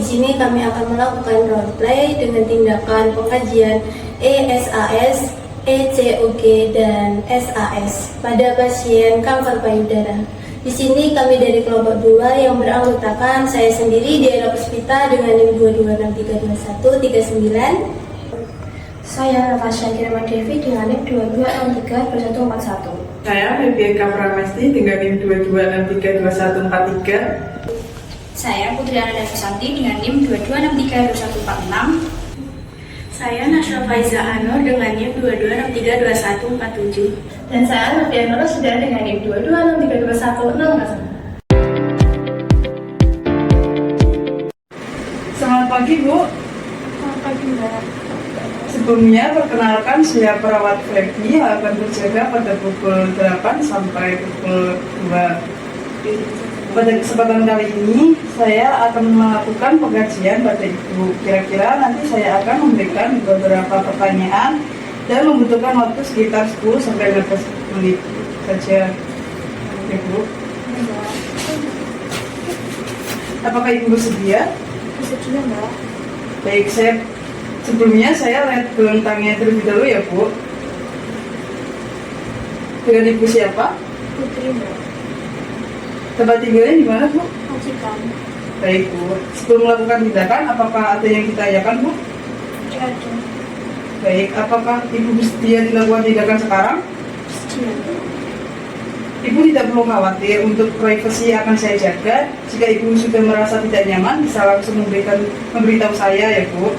di sini kami akan melakukan role play dengan tindakan pengajian ESAS, ECOG, dan SAS pada pasien kanker payudara. Di sini kami dari kelompok 2 yang beranggotakan saya sendiri Diana Puspita dengan NIM 22632139. Saya Natasha Kirama Devi dengan NIM 22632141. Saya Rebecca Pramesti dengan NIM 22632143. Saya Putri Ananda Susanti dengan NIM 22632146. Saya Nasra Faiza Anur dengan NIM 22632147. Dan saya Noviana Rosida dengan NIM 22632106. Selamat pagi, Bu. Selamat pagi, Mbak. Sebelumnya, perkenalkan saya perawat Flepi akan berjaga pada pukul 8 sampai pukul 2. Pada kesempatan kali ini, saya akan melakukan pengajian pada Ibu. Kira-kira nanti saya akan memberikan beberapa pertanyaan dan membutuhkan waktu sekitar 10 sampai 15 menit saja. Ibu, apakah Ibu bersedia? Bersedia, Mbak. Baik, sebelumnya saya lihat bentangnya terlebih dahulu ya, Bu. Dengan Ibu siapa? Putri, Mbak. Tempat tinggalnya di mana, Bu? Majikan. Baik, Bu. Sebelum melakukan tindakan, apakah ada yang ditanyakan, Bu? Tidak ada. Baik, apakah Ibu bersedia dilakukan tindakan sekarang? Bersedia. Ibu tidak perlu khawatir, untuk privasi akan saya jaga. Jika Ibu sudah merasa tidak nyaman, bisa langsung memberitahu saya ya, Bu.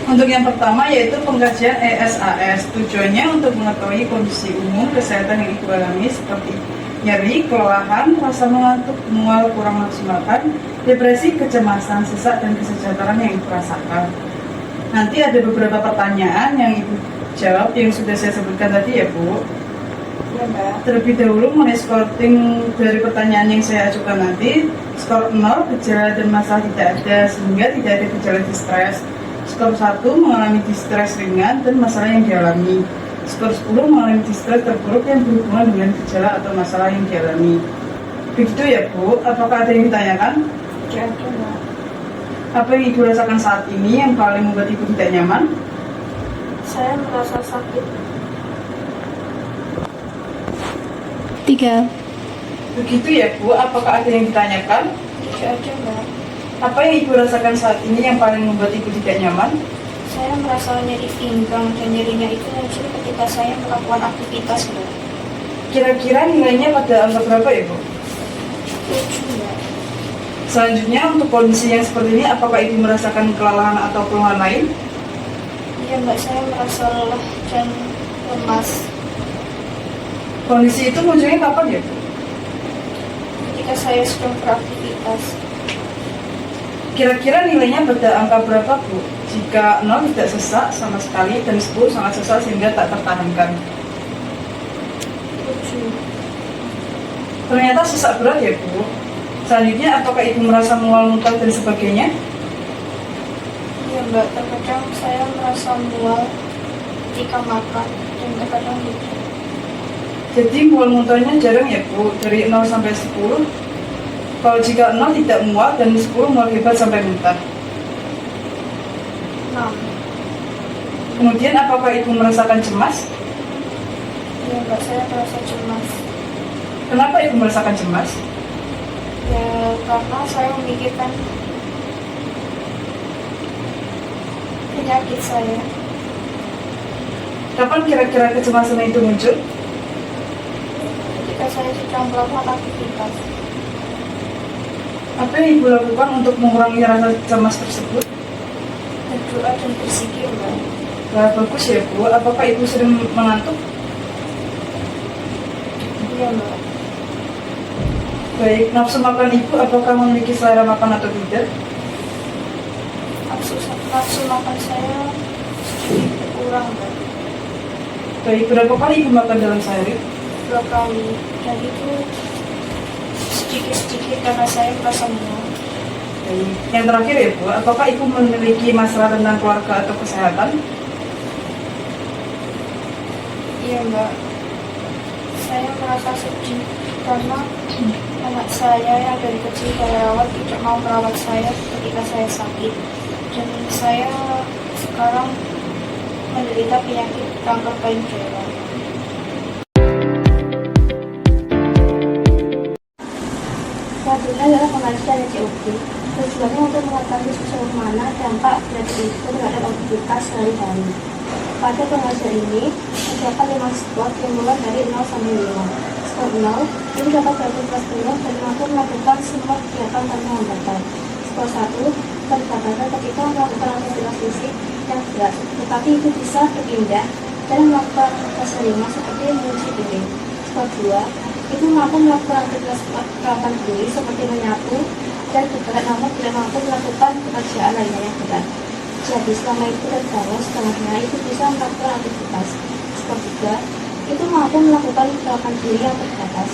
Untuk yang pertama yaitu pengkajian ESAS. Tujuannya untuk mengetahui kondisi umum kesehatan yang Ibu alami seperti nyeri, kelelahan, rasa mengantuk, mual, kurang nafsu makan, depresi, kecemasan, sesak, dan kesejahteraan yang Ibu rasakan. Nanti ada beberapa pertanyaan yang Ibu jawab yang sudah saya sebutkan tadi ya, Bu. Ya, Mbak. Terlebih dahulu mengenai scoring dari pertanyaan yang saya ajukan nanti, skor 0 gejala dan masalah tidak ada sehingga tidak ada gejala distres. Skor 1 mengalami distres ringan dan masalah yang dialami. Skor 10 mengalami distres terburuk yang berhubungan dengan gejala atau masalah yang dialami. Begitu ya, Bu. Apakah ada yang ditanyakan? Tidak ada, Mbak. Apa yang Ibu rasakan saat ini yang paling membuat Ibu tidak nyaman? Saya merasa sakit. 3. Begitu ya, Bu. Apakah ada yang ditanyakan? Tidak ada, Mbak. Apa yang Ibu rasakan saat ini yang paling membuat Ibu tidak nyaman? Saya merasa nyeri pinggang dan nyerinya itu muncul ketika saya melakukan aktivitas, Mbak. Kira-kira nilainya pada angka berapa ya, Bu? 7, Mbak. Selanjutnya, untuk kondisi yang seperti ini, apakah Ibu merasakan kelelahan atau keluhan lain? Iya, Mbak, saya merasa lelah dan lemas Kondisi itu munculnya kapan ya, Bu? ketika saya sedang beraktivitas. Kira-kira nilainya pada angka berapa, Bu? Jika 0 tidak sesak sama sekali dan 10 sangat sesak sehingga tak tertahankan. 7. Ternyata sesak berat ya, Bu. Selanjutnya, apakah Ibu merasa mual, muntah dan sebagainya? Iya, Mbak, terkadang saya merasa mual ketika makan dan terkadang tidak. Jadi mual muntahnya jarang ya, Bu, dari 0 sampai 10. Kalau jika 0 tidak mual dan 10 mual hebat sampai muntah. 6. Kemudian apakah Ibu merasakan cemas? Iya, Mbak, saya merasa cemas. Kenapa Ibu merasakan cemas? Ya, karena saya memikirkan penyakit saya. Kapan kira-kira kecemasan itu muncul? Ketika saya sedang melakukan aktivitas. Apa yang Ibu lakukan untuk mengurangi rasa cemas tersebut? Berdoa dan berzikir, Mbak. Wah, bagus ya, Bu. Apakah Ibu sering mengantuk? Iya, Mbak. Baik, nafsu makan Ibu apakah memiliki selera makan atau tidak? Nafsu makan saya sedikit berkurang, Mbak. Baik, berapa kali Ibu makan dalam sehari? 2 kali. Dan itu sedikit-sedikit karena saya merasa mual. Baik. Yang terakhir ya, Bu, apakah Ibu memiliki masalah tentang keluarga atau kesehatan? Iya, Mbak. merasa sedih karena anak saya yang dari kecil saya rawat tidak mau merawat saya ketika saya sakit, dan saya sekarang menderita penyakit kanker payudara. Selanjutnya adalah pengajian COG. Tujuannya untuk mengetahui sejauh mana dampak radiasi itu terhadap aktivitas sehari-hari. Pada pengajian ini, terdapat 5 spot yang mulai dari 0 sampai 5. Spot 0, ini dapat beraktivitas penuh dan mampu melakukan semua kegiatan tanpa hambatan. Spot 1, berbatasan ketika melakukan aktivitas fisik yang berat, tetapi itu bisa berpindah dan melakukan aktivitas ringan seperti mencuci piring. Spot 2, itu mampu melakukan aktivitas perawatan diri seperti menyapu dan bergerak, namun tidak mampu melakukan pekerjaan lainnya yang berat. Jadi selama itu terbangun setengahnya itu bisa melakukan aktivitas. Spot 3, itu mampu melakukan perawatan diri yang terbatas.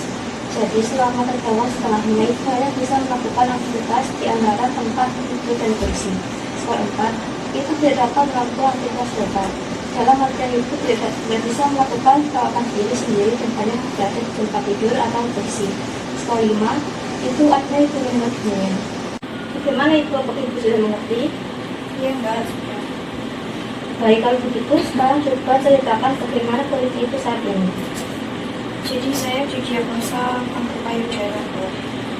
Jadi selama terbangun setengahnya itu hanya bisa melakukan aktivitas di antara tempat duduk dan kursi. Spot 4, itu tidak dapat melakukan aktivitas datar. Dalam artian itu tidak bisa melakukan perawatan diri sendiri dan hanya berada di tempat tidur atau kursi. Skor 5, itu ada itu mengerti. Bagaimana itu, apakah ibu sudah mengerti? Iya enggak. Baik, kalau begitu sekarang coba ceritakan bagaimana kondisi ibu saat ini. Jadi saya didiagnosa kanker payudara,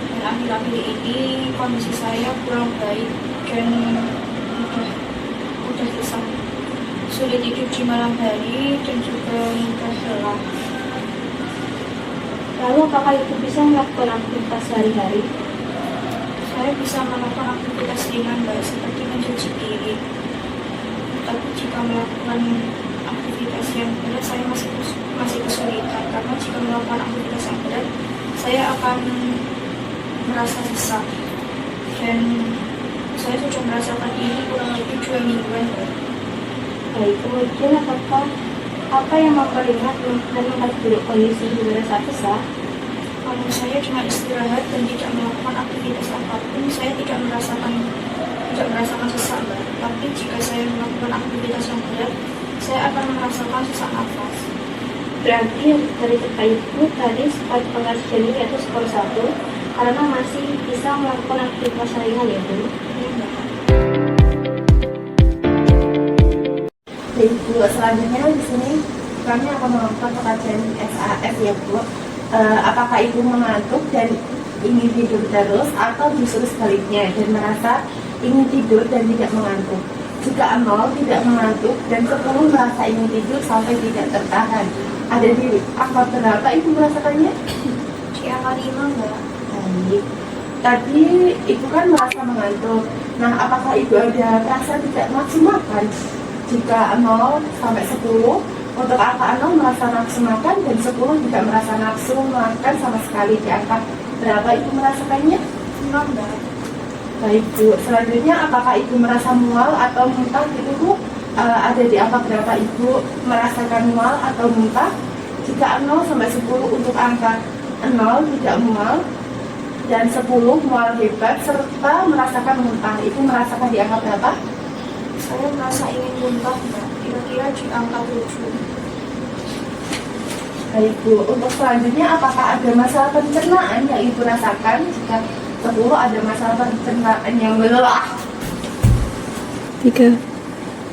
dan akhir-akhir ini kondisi saya kurang baik dan udah susah, sulit tidur di malam hari dan juga mudah lelah. Lalu apakah ibu bisa melakukan aktivitas sehari-hari? Saya bisa melakukan aktivitas ringan baik seperti mencuci piring. Tapi jika melakukan aktivitas yang berat saya masih kesulitan, karena jika melakukan aktivitas yang berat saya akan merasa sesak, dan saya sudah merasakan ini kurang lebih 2 mingguan. Baik, kemudian apa yang memperingat dan memperburuk kondisi ibu saat sesak? Kalau saya cuma istirahat dan tidak melakukan aktivitas apapun, saya tidak merasakan sesak, Mbak. Tapi jika saya melakukan aktivitas yang berat, saya akan merasakan sesak nafas. Berarti dari cerita ibu tadi spot pengajian ini yaitu skor 1 karena masih bisa melakukan aktivitas ringan ya Bu. Ibu, selanjutnya di sini kami akan melakukan pengajian SAS ya Bu. Apakah ibu mengantuk dan ingin tidur terus atau justru sebaliknya dan merasa ingin tidur dan tidak mengantuk? Jika 0 tidak mengantuk dan 10 merasa ingin tidur sampai tidak tertahan, ada di angka berapa ibu merasakannya? Di angka 5, Mbak. Baik. Tadi ibu kan merasa mengantuk. Nah, apakah ibu ada rasa tidak nafsu makan? Jika 0 sampai 10, untuk angka 0 merasa nafsu makan dan 10 tidak merasa nafsu makan sama sekali. Di angka berapa ibu merasakannya? 6, Mbak. Baik Bu, selanjutnya apakah ibu merasa mual atau muntah gitu Bu? Ada di angka berapa ibu merasakan mual atau muntah? Jika 0 sampai 10 untuk angka 0 tidak mual dan 10 mual hebat serta merasakan muntah, ibu merasakan di angka berapa? Saya merasa ingin muntah, Mbak. Kira-kira di angka 7. Baik Bu, untuk selanjutnya apakah ada masalah pencernaan yang ibu rasakan? Jika 10 ada masalah pencernaan yang lelah. 3.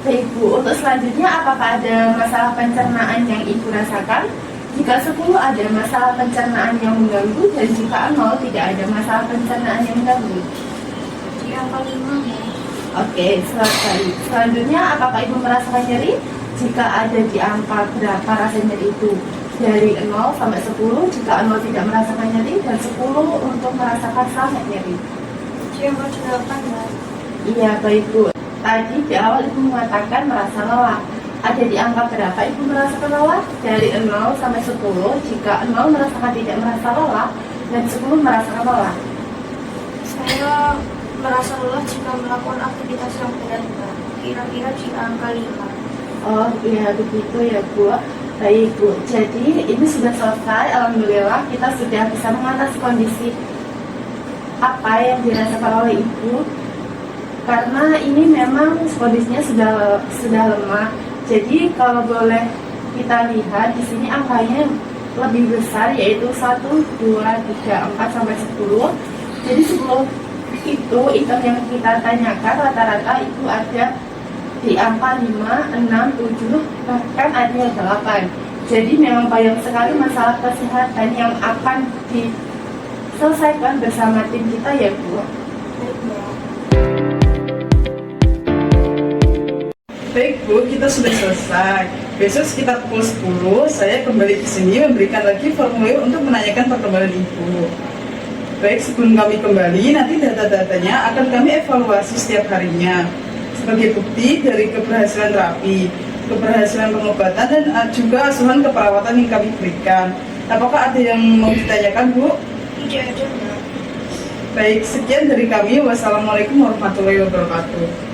Baik Bu, untuk selanjutnya apakah ada masalah pencernaan yang ibu rasakan? Jika 10 ada masalah pencernaan yang mengganggu dan jika 0 tidak ada masalah pencernaan yang mengganggu. Di angka 5, Mbak. Oke, selesai. Selanjutnya apakah ibu merasakan nyeri? Jika ada di angka berapa rasa nyeri itu? Dari 0 sampai 10, jika 0 tidak merasakan nyeri dan 10 untuk merasakan sangat nyeri. Di angka 8, Mbak. Iya, baik Bu. Tadi di awal ibu mengatakan merasa lelah. Ada di angka berapa ibu merasakan lelah? Dari 0 sampai 10, jika 0 merasakan tidak merasa lelah dan 10 merasakan lelah. Saya merasa lelah jika melakukan aktivitas yang berat, Mbak. Kira-kira di angka 5. Oh iya, begitu ya Bu. Baik Bu, jadi ini sudah selesai. Alhamdulillah kita sudah bisa mengatasi kondisi apa yang dirasakan oleh ibu, karena ini memang kondisinya sudah lemah. Jadi kalau boleh kita lihat di sini angkanya lebih besar, yaitu 1, 2, 3, 4, sampai 10. Jadi 10 itu item yang kita tanyakan rata-rata itu ada di angka 5, 6, 7, bahkan ada yang 8. Jadi memang banyak sekali masalah kesehatan yang akan diselesaikan bersama tim kita ya Bu. Baik Bu, kita sudah selesai. Besok sekitar pukul 10, saya kembali ke sini memberikan lagi formulir untuk menanyakan perkembangan Ibu. Baik, sebelum kami kembali, nanti data-datanya akan kami evaluasi setiap harinya. Sebagai bukti dari keberhasilan terapi, keberhasilan pengobatan, dan juga asuhan keperawatan yang kami berikan. Apakah ada yang mau ditanyakan Bu? Tidak ada, Mbak. Baik, sekian dari kami. Wassalamualaikum warahmatullahi wabarakatuh.